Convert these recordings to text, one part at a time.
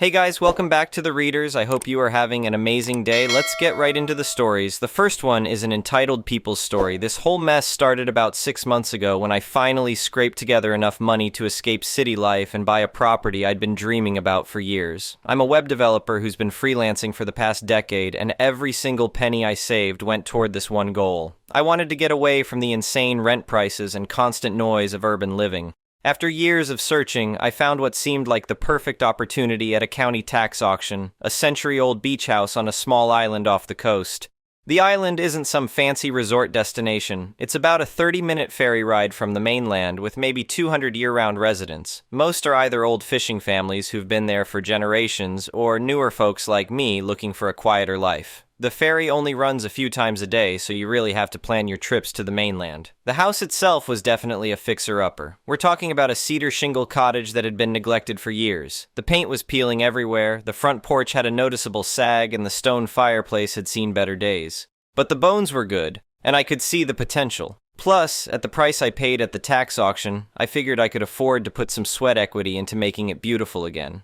Hey guys, welcome back to the Readers. I hope you are having an amazing day. Let's get right into the stories. The first one is an entitled people's story. This whole mess started about 6 months ago when I finally scraped together enough money to escape city life and buy a property I'd been dreaming about for years. I'm a web developer who's been freelancing for the past decade, and every single penny I saved went toward this one goal. I wanted to get away from the insane rent prices and constant noise of urban living. After years of searching, I found what seemed like the perfect opportunity at a county tax auction, a century-old beach house on a small island off the coast. The island isn't some fancy resort destination. It's about a 30-minute ferry ride from the mainland with maybe 200 year-round residents. Most are either old fishing families who've been there for generations or newer folks like me looking for a quieter life. The ferry only runs a few times a day, so you really have to plan your trips to the mainland. The house itself was definitely a fixer-upper. We're talking about a cedar shingle cottage that had been neglected for years. The paint was peeling everywhere, the front porch had a noticeable sag, and the stone fireplace had seen better days. But the bones were good, and I could see the potential. Plus, at the price I paid at the tax auction, I figured I could afford to put some sweat equity into making it beautiful again.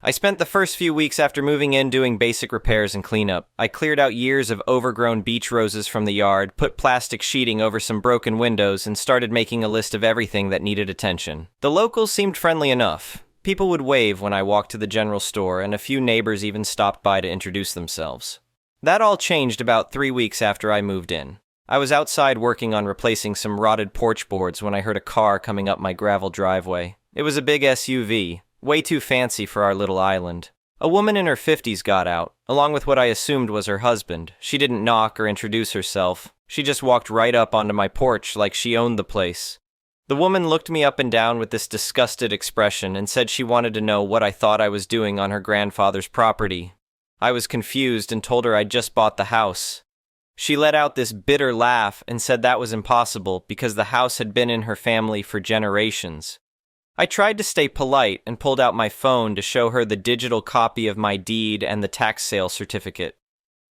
I spent the first few weeks after moving in doing basic repairs and cleanup. I cleared out years of overgrown beach roses from the yard, put plastic sheeting over some broken windows, and started making a list of everything that needed attention. The locals seemed friendly enough. People would wave when I walked to the general store, and a few neighbors even stopped by to introduce themselves. That all changed about 3 weeks after I moved in. I was outside working on replacing some rotted porch boards when I heard a car coming up my gravel driveway. It was a big SUV. Way too fancy for our little island. A woman in her 50s got out, along with what I assumed was her husband. She didn't knock or introduce herself. She just walked right up onto my porch like she owned the place. The woman looked me up and down with this disgusted expression and said she wanted to know what I thought I was doing on her grandfather's property. I was confused and told her I'd just bought the house. She let out this bitter laugh and said that was impossible because the house had been in her family for generations. I tried to stay polite and pulled out my phone to show her the digital copy of my deed and the tax sale certificate.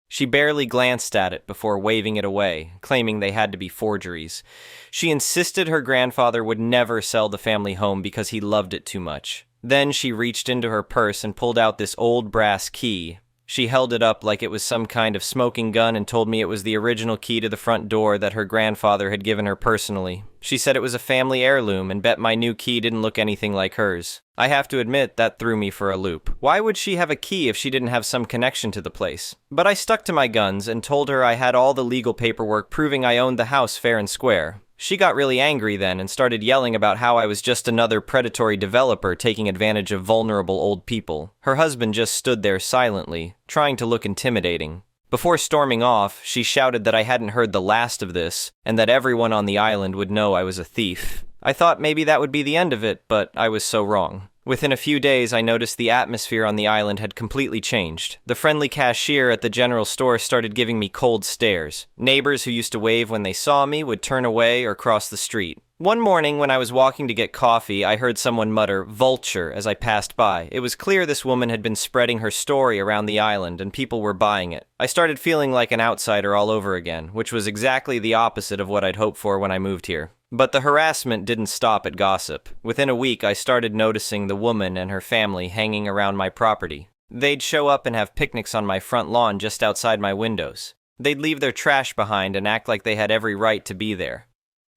She barely glanced at it before waving it away, claiming they had to be forgeries. She insisted her grandfather would never sell the family home because he loved it too much. Then she reached into her purse and pulled out this old brass key. She held it up like it was some kind of smoking gun and told me it was the original key to the front door that her grandfather had given her personally. She said it was a family heirloom and bet my new key didn't look anything like hers. I have to admit, that threw me for a loop. Why would she have a key if she didn't have some connection to the place? But I stuck to my guns and told her I had all the legal paperwork proving I owned the house fair and square. She got really angry then and started yelling about how I was just another predatory developer taking advantage of vulnerable old people. Her husband just stood there silently, trying to look intimidating. Before storming off, she shouted that I hadn't heard the last of this, and that everyone on the island would know I was a thief. I thought maybe that would be the end of it, but I was so wrong. Within a few days, I noticed the atmosphere on the island had completely changed. The friendly cashier at the general store started giving me cold stares. Neighbors who used to wave when they saw me would turn away or cross the street. One morning, when I was walking to get coffee, I heard someone mutter, "Vulture," as I passed by. It was clear this woman had been spreading her story around the island, and people were buying it. I started feeling like an outsider all over again, which was exactly the opposite of what I'd hoped for when I moved here. But the harassment didn't stop at gossip. Within a week, I started noticing the woman and her family hanging around my property. They'd show up and have picnics on my front lawn just outside my windows. They'd leave their trash behind and act like they had every right to be there.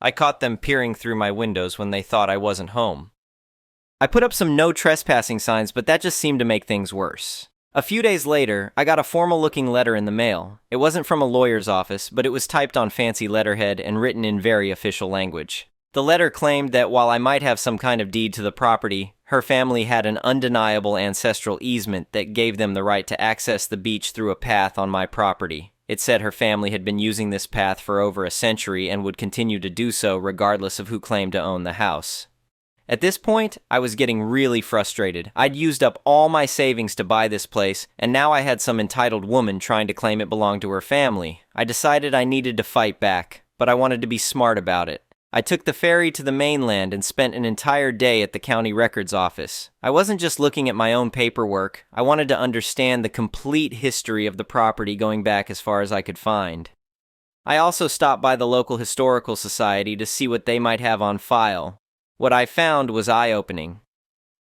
I caught them peering through my windows when they thought I wasn't home. I put up some no trespassing signs, but that just seemed to make things worse. A few days later, I got a formal-looking letter in the mail. It wasn't from a lawyer's office, but it was typed on fancy letterhead and written in very official language. The letter claimed that while I might have some kind of deed to the property, her family had an undeniable ancestral easement that gave them the right to access the beach through a path on my property. It said her family had been using this path for over a century and would continue to do so regardless of who claimed to own the house. At this point, I was getting really frustrated. I'd used up all my savings to buy this place, and now I had some entitled woman trying to claim it belonged to her family. I decided I needed to fight back, but I wanted to be smart about it. I took the ferry to the mainland and spent an entire day at the county records office. I wasn't just looking at my own paperwork. I wanted to understand the complete history of the property going back as far as I could find. I also stopped by the local historical society to see what they might have on file. What I found was eye-opening.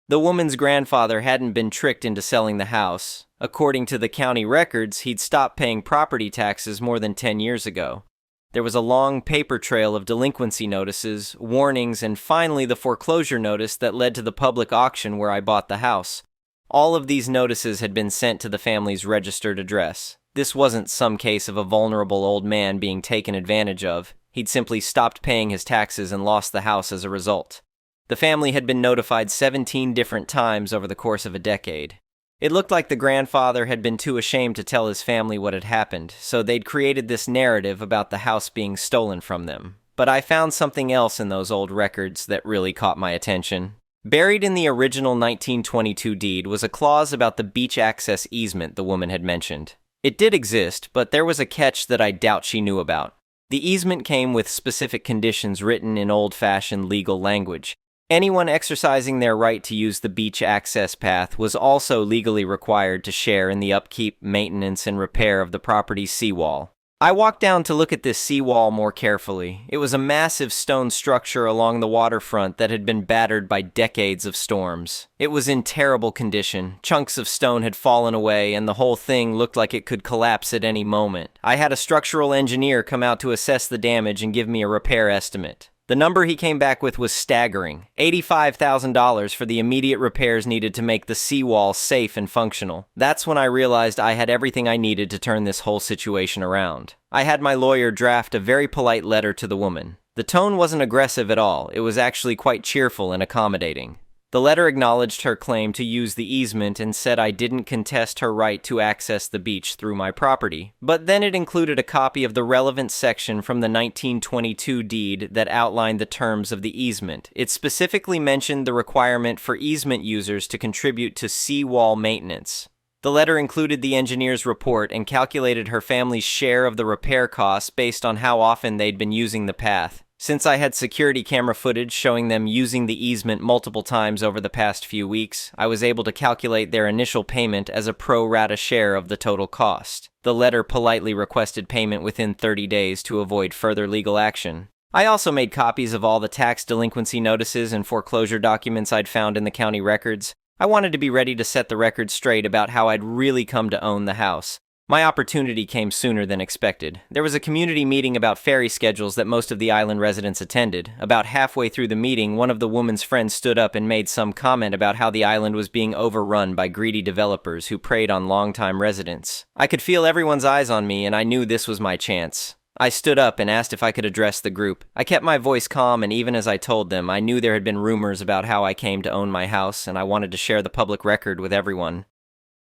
The woman's grandfather hadn't been tricked into selling the house. According to the county records, he'd stopped paying property taxes more than 10 years ago. There was a long paper trail of delinquency notices, warnings, and finally the foreclosure notice that led to the public auction where I bought the house. All of these notices had been sent to the family's registered address. This wasn't some case of a vulnerable old man being taken advantage of. He'd simply stopped paying his taxes and lost the house as a result. The family had been notified 17 different times over the course of a decade. It looked like the grandfather had been too ashamed to tell his family what had happened, so they'd created this narrative about the house being stolen from them. But I found something else in those old records that really caught my attention. Buried in the original 1922 deed was a clause about the beach access easement the woman had mentioned. It did exist, but there was a catch that I doubt she knew about. The easement came with specific conditions written in old-fashioned legal language. Anyone exercising their right to use the beach access path was also legally required to share in the upkeep, maintenance, and repair of the property's seawall. I walked down to look at this seawall more carefully. It was a massive stone structure along the waterfront that had been battered by decades of storms. It was in terrible condition. Chunks of stone had fallen away, and the whole thing looked like it could collapse at any moment. I had a structural engineer come out to assess the damage and give me a repair estimate. The number he came back with was staggering: $85,000 for the immediate repairs needed to make the seawall safe and functional. That's when I realized I had everything I needed to turn this whole situation around. I had my lawyer draft a very polite letter to the woman. The tone wasn't aggressive at all. It was actually quite cheerful and accommodating. The letter acknowledged her claim to use the easement and said I didn't contest her right to access the beach through my property. But then it included a copy of the relevant section from the 1922 deed that outlined the terms of the easement. It specifically mentioned the requirement for easement users to contribute to seawall maintenance. The letter included the engineer's report and calculated her family's share of the repair costs based on how often they'd been using the path. Since I had security camera footage showing them using the easement multiple times over the past few weeks, I was able to calculate their initial payment as a pro rata share of the total cost. The letter politely requested payment within 30 days to avoid further legal action. I also made copies of all the tax delinquency notices and foreclosure documents I'd found in the county records. I wanted to be ready to set the record straight about how I'd really come to own the house. My opportunity came sooner than expected. There was a community meeting about ferry schedules that most of the island residents attended. About halfway through the meeting, one of the woman's friends stood up and made some comment about how the island was being overrun by greedy developers who preyed on longtime residents. I could feel everyone's eyes on me, and I knew this was my chance. I stood up and asked if I could address the group. I kept my voice calm, and even as I told them, I knew there had been rumors about how I came to own my house, and I wanted to share the public record with everyone.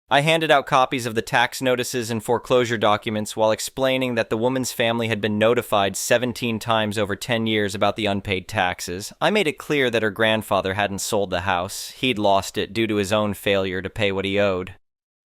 I handed out copies of the tax notices and foreclosure documents while explaining that the woman's family had been notified 17 times over 10 years about the unpaid taxes. I made it clear that her grandfather hadn't sold the house. He'd lost it due to his own failure to pay what he owed.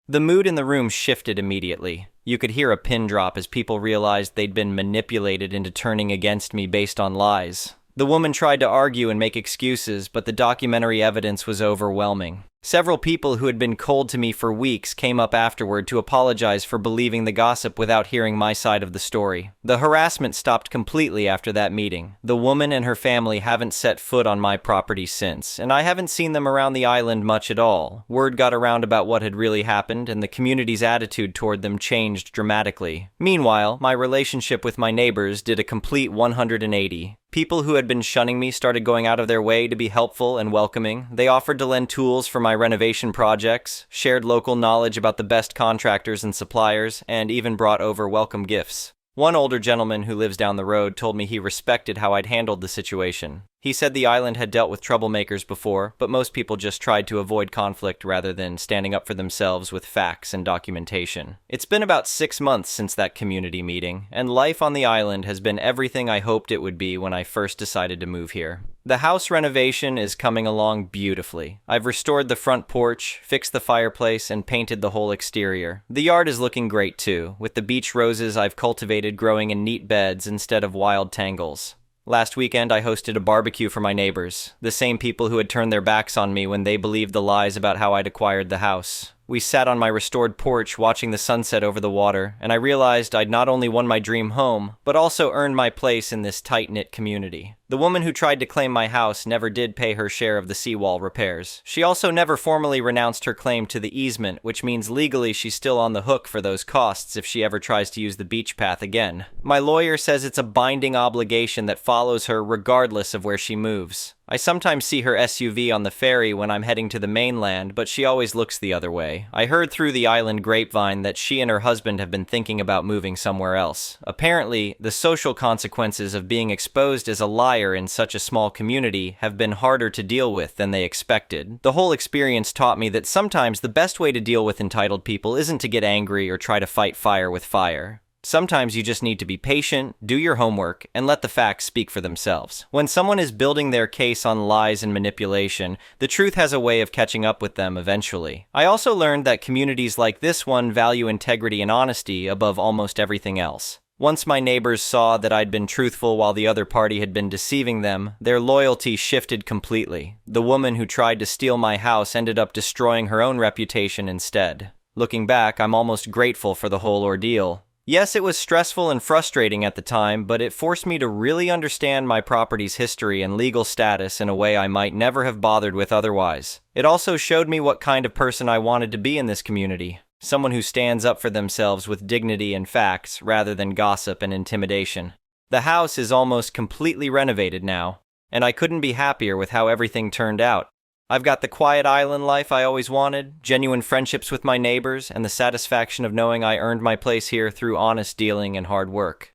The mood in the room shifted immediately. You could hear a pin drop as people realized they'd been manipulated into turning against me based on lies. The woman tried to argue and make excuses, but the documentary evidence was overwhelming. Several people who had been cold to me for weeks came up afterward to apologize for believing the gossip without hearing my side of the story. The harassment stopped completely after that meeting. The woman and her family haven't set foot on my property since, and I haven't seen them around the island much at all. Word got around about what had really happened, and the community's attitude toward them changed dramatically. Meanwhile, my relationship with my neighbors did a complete 180. People who had been shunning me started going out of their way to be helpful and welcoming. They offered to lend tools for my renovation projects, shared local knowledge about the best contractors and suppliers, and even brought over welcome gifts. One older gentleman who lives down the road told me he respected how I'd handled the situation. He said the island had dealt with troublemakers before, but most people just tried to avoid conflict rather than standing up for themselves with facts and documentation. It's been about 6 months since that community meeting, and life on the island has been everything I hoped it would be when I first decided to move here. The house renovation is coming along beautifully. I've restored the front porch, fixed the fireplace, and painted the whole exterior. The yard is looking great too, with the beach roses I've cultivated growing in neat beds instead of wild tangles. Last weekend, I hosted a barbecue for my neighbors, the same people who had turned their backs on me when they believed the lies about how I'd acquired the house. We sat on my restored porch watching the sunset over the water, and I realized I'd not only won my dream home, but also earned my place in this tight-knit community. The woman who tried to claim my house never did pay her share of the seawall repairs. She also never formally renounced her claim to the easement, which means legally she's still on the hook for those costs if she ever tries to use the beach path again. My lawyer says it's a binding obligation that follows her regardless of where she moves. I sometimes see her SUV on the ferry when I'm heading to the mainland, but she always looks the other way. I heard through the island grapevine that she and her husband have been thinking about moving somewhere else. Apparently, the social consequences of being exposed as a liar in such a small community have been harder to deal with than they expected. The whole experience taught me that sometimes the best way to deal with entitled people isn't to get angry or try to fight fire with fire. Sometimes you just need to be patient, do your homework, and let the facts speak for themselves. When someone is building their case on lies and manipulation, the truth has a way of catching up with them eventually. I also learned that communities like this one value integrity and honesty above almost everything else. Once my neighbors saw that I'd been truthful while the other party had been deceiving them, their loyalty shifted completely. The woman who tried to steal my house ended up destroying her own reputation instead. Looking back, I'm almost grateful for the whole ordeal. Yes, it was stressful and frustrating at the time, but it forced me to really understand my property's history and legal status in a way I might never have bothered with otherwise. It also showed me what kind of person I wanted to be in this community. Someone who stands up for themselves with dignity and facts, rather than gossip and intimidation. The house is almost completely renovated now, and I couldn't be happier with how everything turned out. I've got the quiet island life I always wanted, genuine friendships with my neighbors, and the satisfaction of knowing I earned my place here through honest dealing and hard work.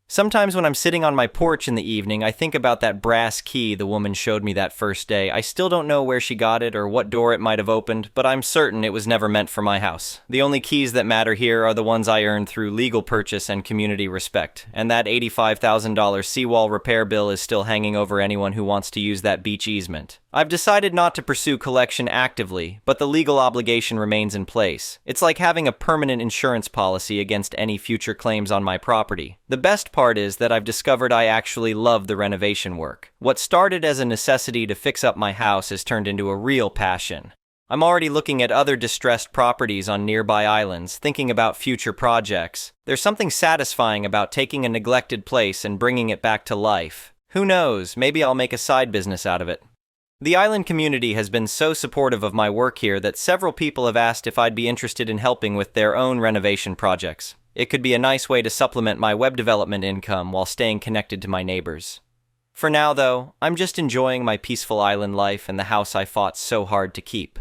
Sometimes when I'm sitting on my porch in the evening, I think about that brass key the woman showed me that first day. I still don't know where she got it or what door it might have opened, but I'm certain it was never meant for my house. The only keys that matter here are the ones I earned through legal purchase and community respect, and that $85,000 seawall repair bill is still hanging over anyone who wants to use that beach easement. I've decided not to pursue collection actively, but the legal obligation remains in place. It's like having a permanent insurance policy against any future claims on my property. The best part is that I've discovered I actually love the renovation work. What started as a necessity to fix up my house has turned into a real passion. I'm already looking at other distressed properties on nearby islands, thinking about future projects. There's something satisfying about taking a neglected place and bringing it back to life. Who knows, maybe I'll make a side business out of it. The island community has been so supportive of my work here that several people have asked if I'd be interested in helping with their own renovation projects. It could be a nice way to supplement my web development income while staying connected to my neighbors. For now, though, I'm just enjoying my peaceful island life and the house I fought so hard to keep.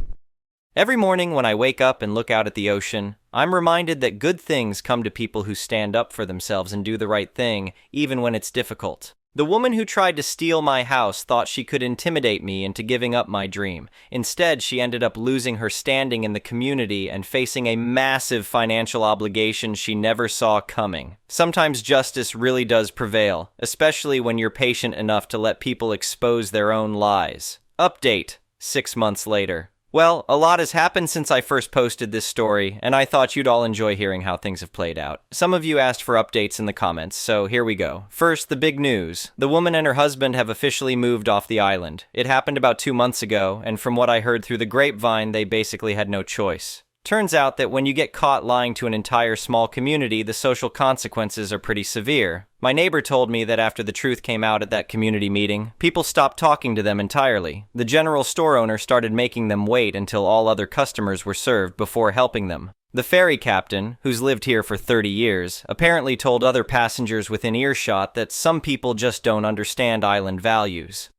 Every morning when I wake up and look out at the ocean, I'm reminded that good things come to people who stand up for themselves and do the right thing, even when it's difficult. The woman who tried to steal my house thought she could intimidate me into giving up my dream. Instead, she ended up losing her standing in the community and facing a massive financial obligation she never saw coming. Sometimes justice really does prevail, especially when you're patient enough to let people expose their own lies. Update: 6 months later. Well, a lot has happened since I first posted this story, and I thought you'd all enjoy hearing how things have played out. Some of you asked for updates in the comments, so here we go. First, the big news. The woman and her husband have officially moved off the island. It happened about 2 months ago, and from what I heard through the grapevine, they basically had no choice. Turns out that when you get caught lying to an entire small community, the social consequences are pretty severe. My neighbor told me that after the truth came out at that community meeting, people stopped talking to them entirely. The general store owner started making them wait until all other customers were served before helping them. The ferry captain, who's lived here for 30 years, apparently told other passengers within earshot that some people just don't understand island values.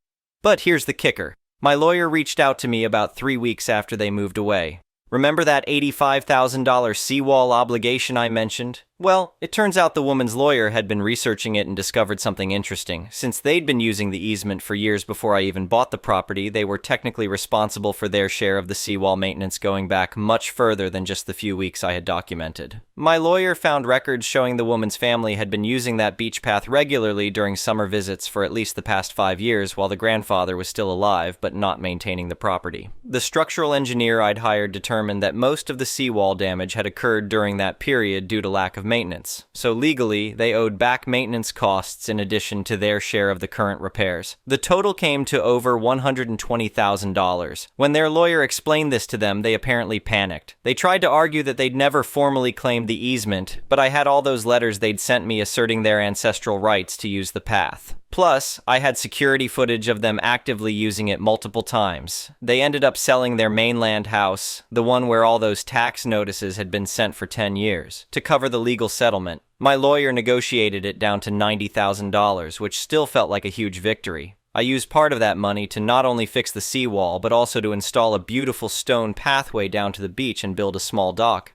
But here's the kicker. My lawyer reached out to me about 3 weeks after they moved away. Remember that $85,000 seawall obligation I mentioned? Well, it turns out the woman's lawyer had been researching it and discovered something interesting. Since they'd been using the easement for years before I even bought the property, they were technically responsible for their share of the seawall maintenance going back much further than just the few weeks I had documented. My lawyer found records showing the woman's family had been using that beach path regularly during summer visits for at least the past 5 years while the grandfather was still alive but not maintaining the property. The structural engineer I'd hired determined that most of the seawall damage had occurred during that period due to lack of maintenance, so legally, they owed back maintenance costs in addition to their share of the current repairs. The total came to over $120,000. When their lawyer explained this to them, they apparently panicked. They tried to argue that they'd never formally claimed the easement, but I had all those letters they'd sent me asserting their ancestral rights to use the path. Plus, I had security footage of them actively using it multiple times. They ended up selling their mainland house, the one where all those tax notices had been sent for 10 years, to cover the legal settlement. My lawyer negotiated it down to $90,000, which still felt like a huge victory. I used part of that money to not only fix the seawall, but also to install a beautiful stone pathway down to the beach and build a small dock.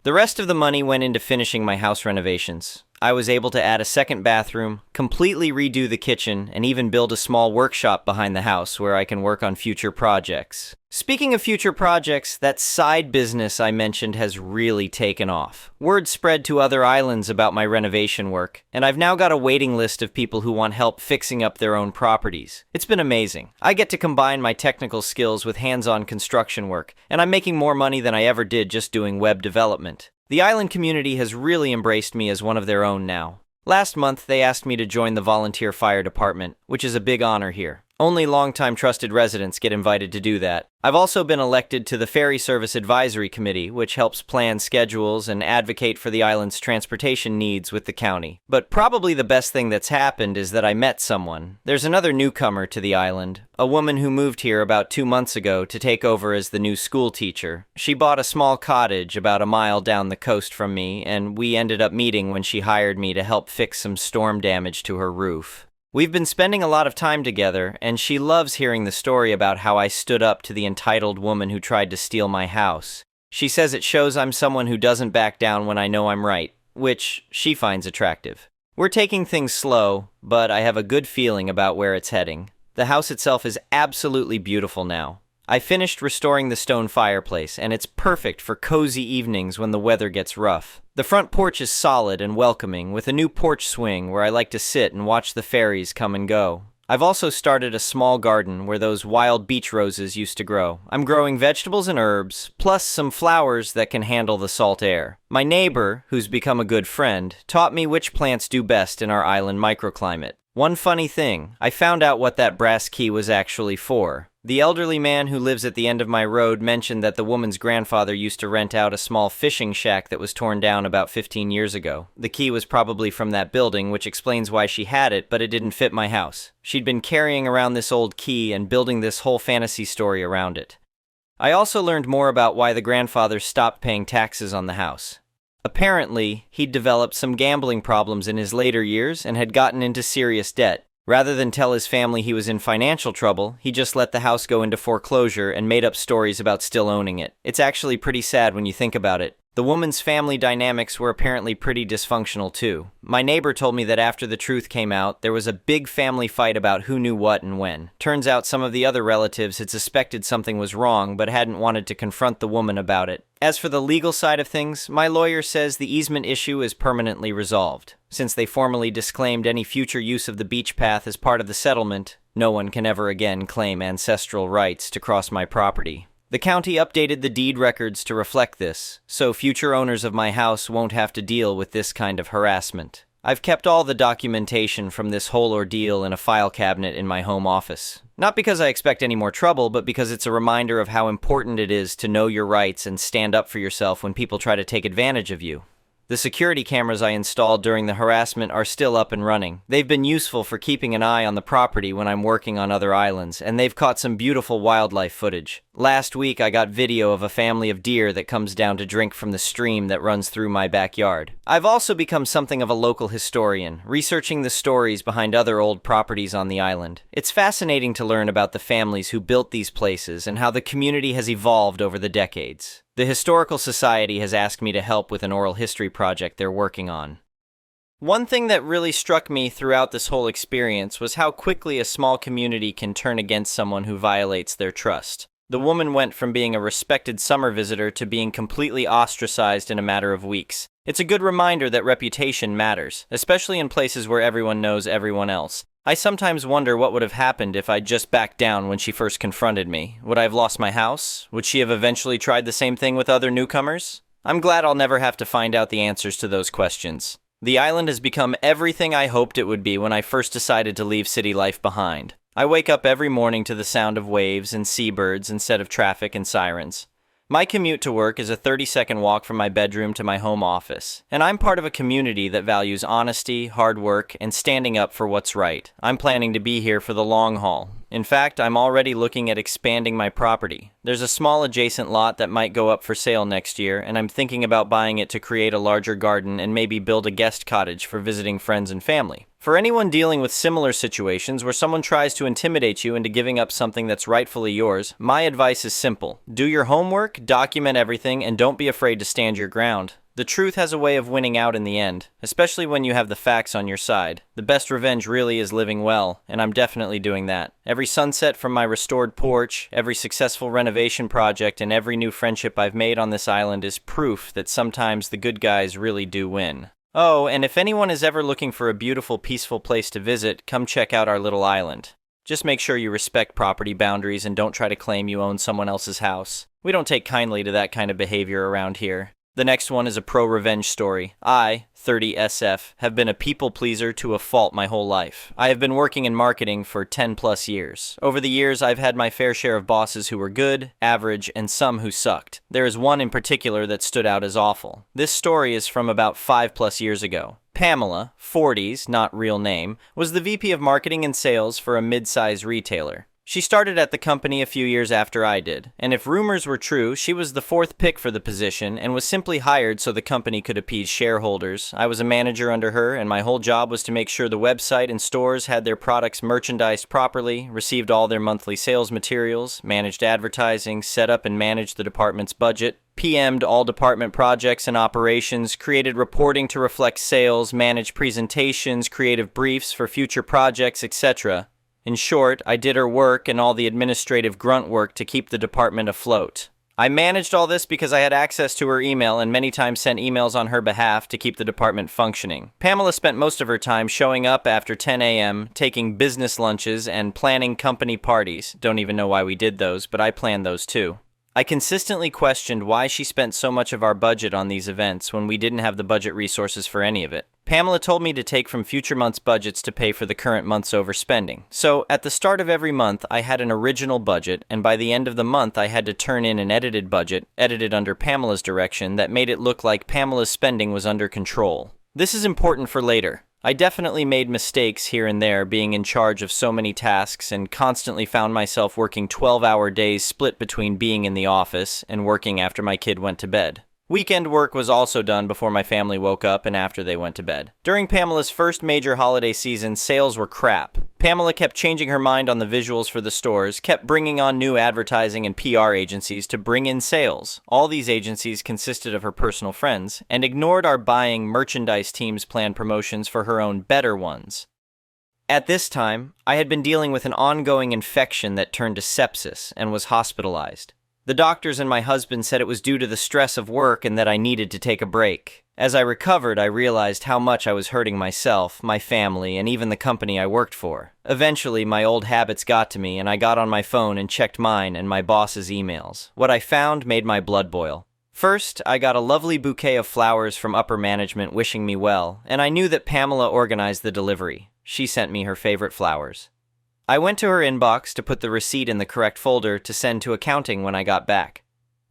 The rest of the money went into finishing my house renovations. I was able to add a second bathroom, completely redo the kitchen, and even build a small workshop behind the house where I can work on future projects. Speaking of future projects, that side business I mentioned has really taken off. Word spread to other islands about my renovation work, and I've now got a waiting list of people who want help fixing up their own properties. It's been amazing. I get to combine my technical skills with hands-on construction work, and I'm making more money than I ever did just doing web development. The island community has really embraced me as one of their own now. Last month, they asked me to join the volunteer fire department, which is a big honor here. Only longtime trusted residents get invited to do that. I've also been elected to the Ferry Service Advisory Committee, which helps plan schedules and advocate for the island's transportation needs with the county. But probably the best thing that's happened is that I met someone. There's another newcomer to the island, a woman who moved here about 2 months ago to take over as the new school teacher. She bought a small cottage about a mile down the coast from me, and we ended up meeting when she hired me to help fix some storm damage to her roof. We've been spending a lot of time together, and she loves hearing the story about how I stood up to the entitled woman who tried to steal my house. She says it shows I'm someone who doesn't back down when I know I'm right, which she finds attractive. We're taking things slow, but I have a good feeling about where it's heading. The house itself is absolutely beautiful now. I finished restoring the stone fireplace, and it's perfect for cozy evenings when the weather gets rough. The front porch is solid and welcoming, with a new porch swing where I like to sit and watch the ferries come and go. I've also started a small garden where those wild beach roses used to grow. I'm growing vegetables and herbs, plus some flowers that can handle the salt air. My neighbor, who's become a good friend, taught me which plants do best in our island microclimate. One funny thing, I found out what that brass key was actually for. The elderly man who lives at the end of my road mentioned that the woman's grandfather used to rent out a small fishing shack that was torn down about 15 years ago. The key was probably from that building, which explains why she had it, but it didn't fit my house. She'd been carrying around this old key and building this whole fantasy story around it. I also learned more about why the grandfather stopped paying taxes on the house. Apparently, he'd developed some gambling problems in his later years and had gotten into serious debt. Rather than tell his family he was in financial trouble, he just let the house go into foreclosure and made up stories about still owning it. It's actually pretty sad when you think about it. The woman's family dynamics were apparently pretty dysfunctional too. My neighbor told me that after the truth came out, there was a big family fight about who knew what and when. Turns out some of the other relatives had suspected something was wrong but hadn't wanted to confront the woman about it. As for the legal side of things, my lawyer says the easement issue is permanently resolved. Since they formally disclaimed any future use of the beach path as part of the settlement, no one can ever again claim ancestral rights to cross my property. The county updated the deed records to reflect this, so future owners of my house won't have to deal with this kind of harassment. I've kept all the documentation from this whole ordeal in a file cabinet in my home office. Not because I expect any more trouble, but because it's a reminder of how important it is to know your rights and stand up for yourself when people try to take advantage of you. The security cameras I installed during the harassment are still up and running. They've been useful for keeping an eye on the property when I'm working on other islands, and they've caught some beautiful wildlife footage. Last week I got video of a family of deer that comes down to drink from the stream that runs through my backyard. I've also become something of a local historian, researching the stories behind other old properties on the island. It's fascinating to learn about the families who built these places and how the community has evolved over the decades. The Historical Society has asked me to help with an oral history project they're working on. One thing that really struck me throughout this whole experience was how quickly a small community can turn against someone who violates their trust. The woman went from being a respected summer visitor to being completely ostracized in a matter of weeks. It's a good reminder that reputation matters, especially in places where everyone knows everyone else. I sometimes wonder what would have happened if I'd just backed down when she first confronted me. Would I have lost my house? Would she have eventually tried the same thing with other newcomers? I'm glad I'll never have to find out the answers to those questions. The island has become everything I hoped it would be when I first decided to leave city life behind. I wake up every morning to the sound of waves and seabirds instead of traffic and sirens. My commute to work is a 30-second walk from my bedroom to my home office, and I'm part of a community that values honesty, hard work, and standing up for what's right. I'm planning to be here for the long haul. In fact, I'm already looking at expanding my property. There's a small adjacent lot that might go up for sale next year, and I'm thinking about buying it to create a larger garden and maybe build a guest cottage for visiting friends and family. For anyone dealing with similar situations where someone tries to intimidate you into giving up something that's rightfully yours, my advice is simple. Do your homework, document everything, and don't be afraid to stand your ground. The truth has a way of winning out in the end, especially when you have the facts on your side. The best revenge really is living well, and I'm definitely doing that. Every sunset from my restored porch, every successful renovation project, and every new friendship I've made on this island is proof that sometimes the good guys really do win. Oh, and if anyone is ever looking for a beautiful, peaceful place to visit, come check out our little island. Just make sure you respect property boundaries and don't try to claim you own someone else's house. We don't take kindly to that kind of behavior around here. The next one is a pro-revenge story. I, 30SF, have been a people pleaser to a fault my whole life. I have been working in marketing for 10 plus years. Over the years, I've had my fair share of bosses who were good, average, and some who sucked. There is one in particular that stood out as awful. This story is from about 5 plus years ago. Pamela, 40s, not real name, was the VP of marketing and sales for a mid-size retailer. She started at the company a few years after I did, and if rumors were true, she was the fourth pick for the position and was simply hired so the company could appease shareholders. I was a manager under her, and my whole job was to make sure the website and stores had their products merchandised properly, received all their monthly sales materials, managed advertising, set up and managed the department's budget, PM'd all department projects and operations, created reporting to reflect sales, managed presentations, creative briefs for future projects, etc. In short, I did her work and all the administrative grunt work to keep the department afloat. I managed all this because I had access to her email and many times sent emails on her behalf to keep the department functioning. Pamela spent most of her time showing up after 10 a.m., taking business lunches, and planning company parties. Don't even know why we did those, but I planned those too. I consistently questioned why she spent so much of our budget on these events when we didn't have the budget resources for any of it. Pamela told me to take from future months' budgets to pay for the current month's overspending. So, at the start of every month, I had an original budget, and by the end of the month, I had to turn in an edited budget, edited under Pamela's direction, that made it look like Pamela's spending was under control. This is important for later. I definitely made mistakes here and there being in charge of so many tasks and constantly found myself working 12-hour days split between being in the office and working after my kid went to bed. Weekend work was also done before my family woke up and after they went to bed. During Pamela's first major holiday season, sales were crap. Pamela kept changing her mind on the visuals for the stores, kept bringing on new advertising and PR agencies to bring in sales. All these agencies consisted of her personal friends, and ignored our buying merchandise team's planned promotions for her own better ones. At this time, I had been dealing with an ongoing infection that turned to sepsis and was hospitalized. The doctors and my husband said it was due to the stress of work and that I needed to take a break. As I recovered, I realized how much I was hurting myself, my family, and even the company I worked for. Eventually, my old habits got to me, and I got on my phone and checked mine and my boss's emails. What I found made my blood boil. First, I got a lovely bouquet of flowers from upper management wishing me well, and I knew that Pamela organized the delivery. She sent me her favorite flowers. I went to her inbox to put the receipt in the correct folder to send to accounting when I got back.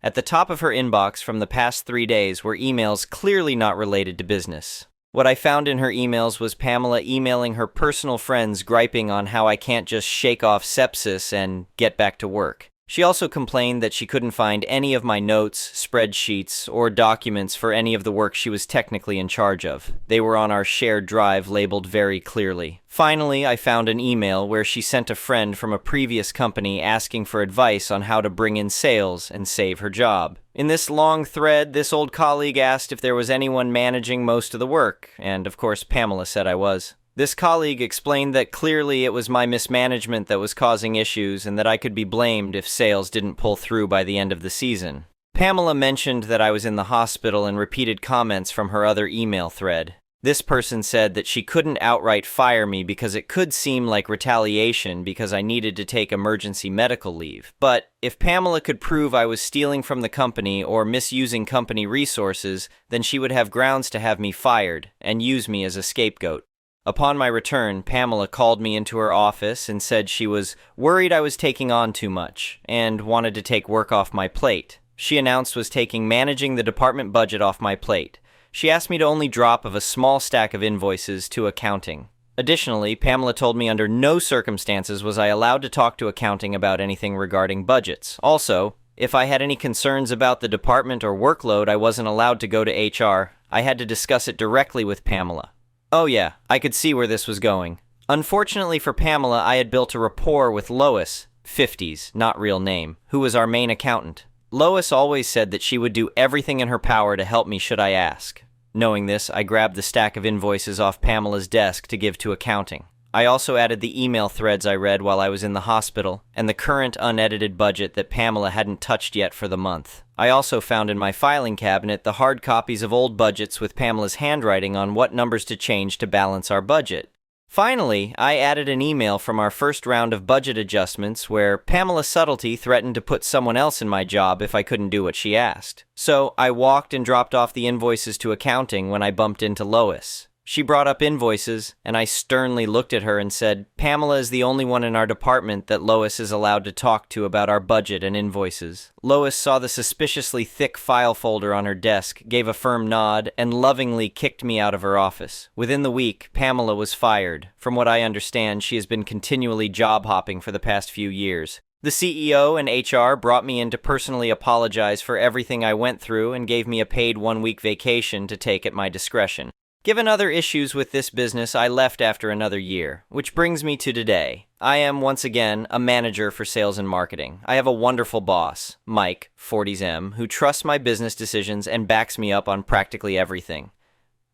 At the top of her inbox from the past 3 days were emails clearly not related to business. What I found in her emails was Pamela emailing her personal friends griping on how I can't just shake off sepsis and get back to work. She also complained that she couldn't find any of my notes, spreadsheets, or documents for any of the work she was technically in charge of. They were on our shared drive labeled very clearly. Finally, I found an email where she sent a friend from a previous company asking for advice on how to bring in sales and save her job. In this long thread, this old colleague asked if there was anyone managing most of the work, and of course Pamela said I was. This colleague explained that clearly it was my mismanagement that was causing issues and that I could be blamed if sales didn't pull through by the end of the season. Pamela mentioned that I was in the hospital and repeated comments from her other email thread. This person said that she couldn't outright fire me because it could seem like retaliation because I needed to take emergency medical leave. But if Pamela could prove I was stealing from the company or misusing company resources, then she would have grounds to have me fired and use me as a scapegoat. Upon my return, Pamela called me into her office and said she was worried I was taking on too much and wanted to take work off my plate. She announced was taking managing the department budget off my plate. She asked me to only drop of a small stack of invoices to accounting. Additionally, Pamela told me under no circumstances was I allowed to talk to accounting about anything regarding budgets. Also, if I had any concerns about the department or workload, I wasn't allowed to go to HR. I had to discuss it directly with Pamela. Oh yeah, I could see where this was going. Unfortunately for Pamela, I had built a rapport with Lois, 50s, not real name, who was our main accountant. Lois always said that she would do everything in her power to help me should I ask. Knowing this, I grabbed the stack of invoices off Pamela's desk to give to accounting. I also added the email threads I read while I was in the hospital and the current unedited budget that Pamela hadn't touched yet for the month. I also found in my filing cabinet the hard copies of old budgets with Pamela's handwriting on what numbers to change to balance our budget. Finally, I added an email from our first round of budget adjustments where Pamela Subtlety threatened to put someone else in my job if I couldn't do what she asked. So I walked and dropped off the invoices to accounting when I bumped into Lois. She brought up invoices, and I sternly looked at her and said, Pamela is the only one in our department that Lois is allowed to talk to about our budget and invoices. Lois saw the suspiciously thick file folder on her desk, gave a firm nod, and lovingly kicked me out of her office. Within the week, Pamela was fired. From what I understand, she has been continually job hopping for the past few years. The CEO and HR brought me in to personally apologize for everything I went through and gave me a paid 1-week vacation to take at my discretion. Given other issues with this business, I left after another year, which brings me to today. I am, once again, a manager for sales and marketing. I have a wonderful boss, Mike, 40s, who trusts my business decisions and backs me up on practically everything.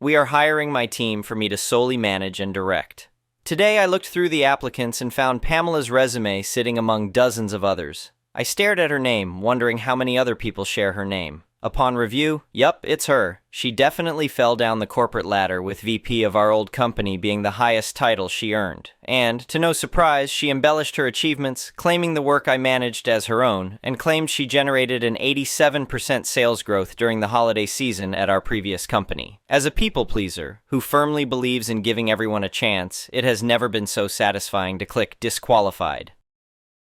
We are hiring my team for me to solely manage and direct. Today, I looked through the applicants and found Pamela's resume sitting among dozens of others. I stared at her name, wondering how many other people share her name. Upon review, yup, it's her. She definitely fell down the corporate ladder, with VP of our old company being the highest title she earned. And, to no surprise, she embellished her achievements, claiming the work I managed as her own, and claimed she generated an 87% sales growth during the holiday season at our previous company. As a people pleaser, who firmly believes in giving everyone a chance, it has never been so satisfying to click disqualified.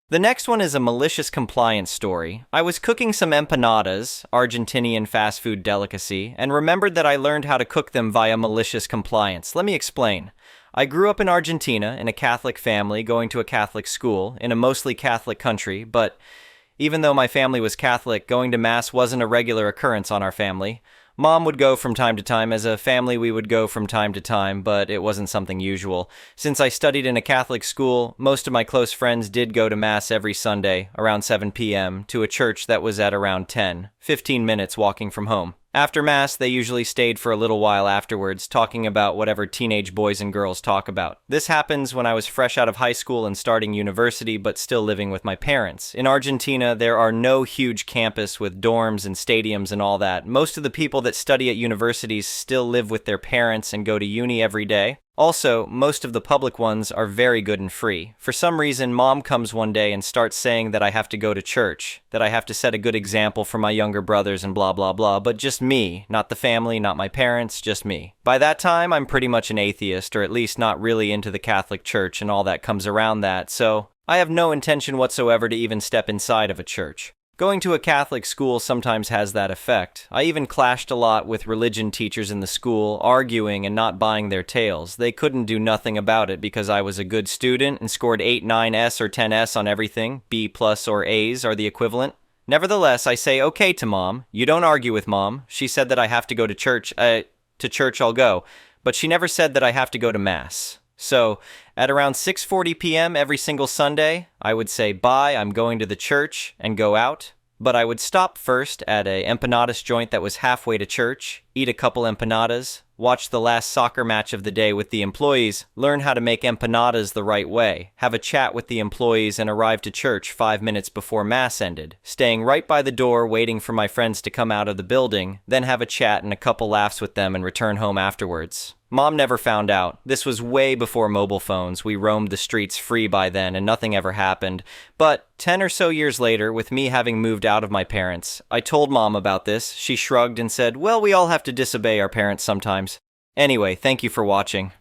The next one is a malicious compliance story. I was cooking some empanadas, Argentinian fast food delicacy, and remembered that I learned how to cook them via malicious compliance. Let me explain. I grew up in Argentina in a Catholic family going to a Catholic school in a mostly Catholic country, but even though my family was Catholic, going to Mass wasn't a regular occurrence on our family. Mom would go from time to time. As a family, we would go from time to time, but it wasn't something usual. Since I studied in a Catholic school, most of my close friends did go to Mass every Sunday, around 7 p.m., to a church that was at around 15 minutes walking from home. After Mass, they usually stayed for a little while afterwards, talking about whatever teenage boys and girls talk about. This happens when I was fresh out of high school and starting university, but still living with my parents. In Argentina, there are no huge campus with dorms and stadiums and all that. Most of the people that study at universities still live with their parents and go to uni every day. Also, most of the public ones are very good and free. For some reason, Mom comes one day and starts saying that I have to go to church, that I have to set a good example for my younger brothers and blah blah blah, but just me, not the family, not my parents, just me. By that time, I'm pretty much an atheist, or at least not really into the Catholic Church and all that comes around that, so I have no intention whatsoever to even step inside of a church. Going to a Catholic school sometimes has that effect. I even clashed a lot with religion teachers in the school, arguing and not buying their tales. They couldn't do nothing about it because I was a good student and scored 8, 9S or 10S on everything. B plus or A's are the equivalent. Nevertheless, I say okay to Mom. You don't argue with Mom. She said that I have to go to church. To church I'll go. But she never said that I have to go to Mass. So, at around 6:40 p.m. every single Sunday, I would say bye, I'm going to the church, and go out. But I would stop first at a empanadas joint that was halfway to church, eat a couple empanadas, watch the last soccer match of the day with the employees, learn how to make empanadas the right way, have a chat with the employees, and arrive to church 5 minutes before Mass ended, staying right by the door waiting for my friends to come out of the building, then have a chat and a couple laughs with them and return home afterwards. Mom never found out. This was way before mobile phones. We roamed the streets free by then, and nothing ever happened. But 10 or so years later, with me having moved out of my parents, I told Mom about this. She shrugged and said, well, we all have to disobey our parents sometimes. Anyway, thank you for watching.